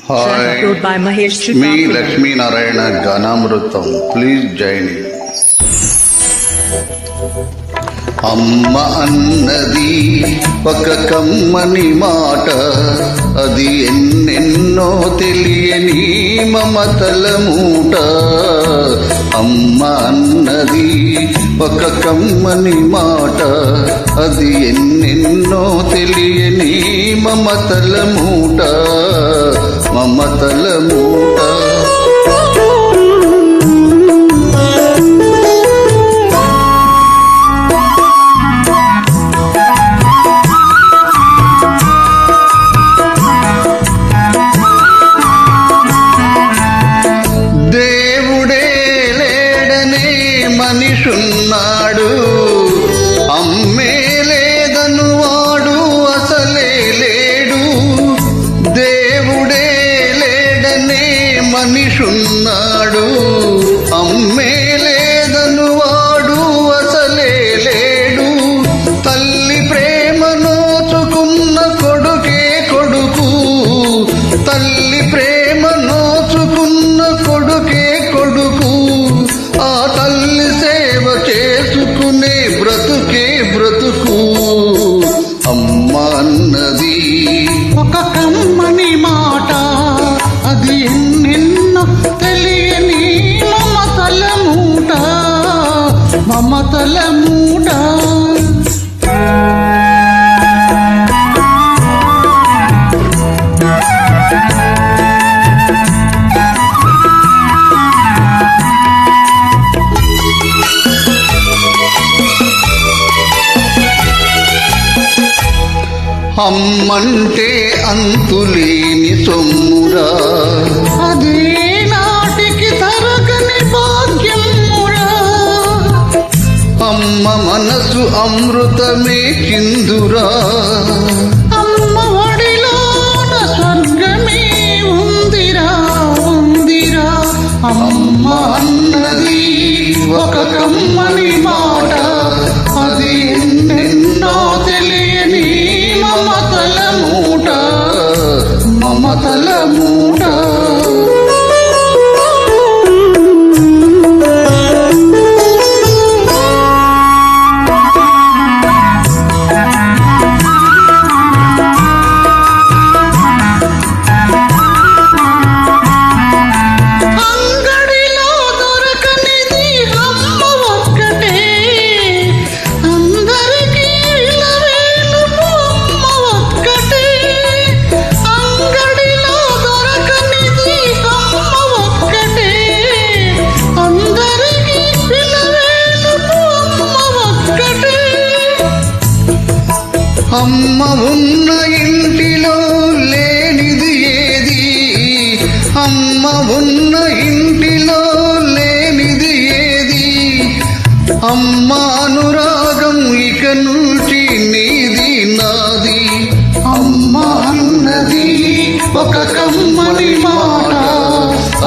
by Mahesh Tripura. Me Lakshmi Narayana Ganamrutam. Please join in. అమ్మ అన్నది ఒక కమ్మని మాట, అది ఎన్నెన్నో తెలియని మమతల మూట. అమ్మ అన్నది ఒక కమ్మని మాట, అది ఎన్నెన్నో తెలియని మమతల మూట, మమతల మూట. మనిషున్నాడు, అమ్మే లేదను వాడు అసలే లేడు. దేవుడే లేడనే మనిషున్నాడు, అమ్మే లేదను వాడు అసలే లేడు. తల్లి ప్రేమ నోచుకున్న కొడుకే కొడుకు, తల్లి ప్రేమ నోచుకున్న కొడుకే కొడుకు. ఆ తల్లి సేవ చేసుకునే బ్రతుకే బ్రతుకు. అమ్మ అన్నది ఒక కమ్మని మాట, అది ఎన్నెన్నో తెలియని మమతల మూట, మమతల మూట. అమ్మంటే అంతులేని సొమ్మురా, అదే నాటికి తరగని భాగ్యమురా. అమ్మ మనసు అమృతమే కిందురా, అమ్మ ఒడిలోన స్వర్గమే ఉందిరా, ఉందిరా. అమ్మ అన్నది ఒక కమ్మని మాట, అది ఎన్నెన్నో తెలియని మమతల మూట, మమతల మూట. అమ్మ ఉన్న ఇంటిలో లేనిది ఏది, అమ్మ ఉన్న ఇంటిలో లేనిది ఏది. అమ్మ అనురాగం ఇక నుంచి నీది నాది. అమ్మ అన్నది ఒక కమ్మని మాట,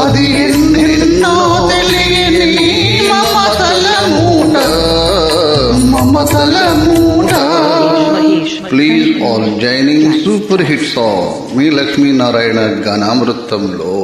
అది ఎన్నెన్నో తెలియని మమతల మూట, మమతల మూట. Please all joining super hit song Me Lakshmi Narayana Ganamrutamlo.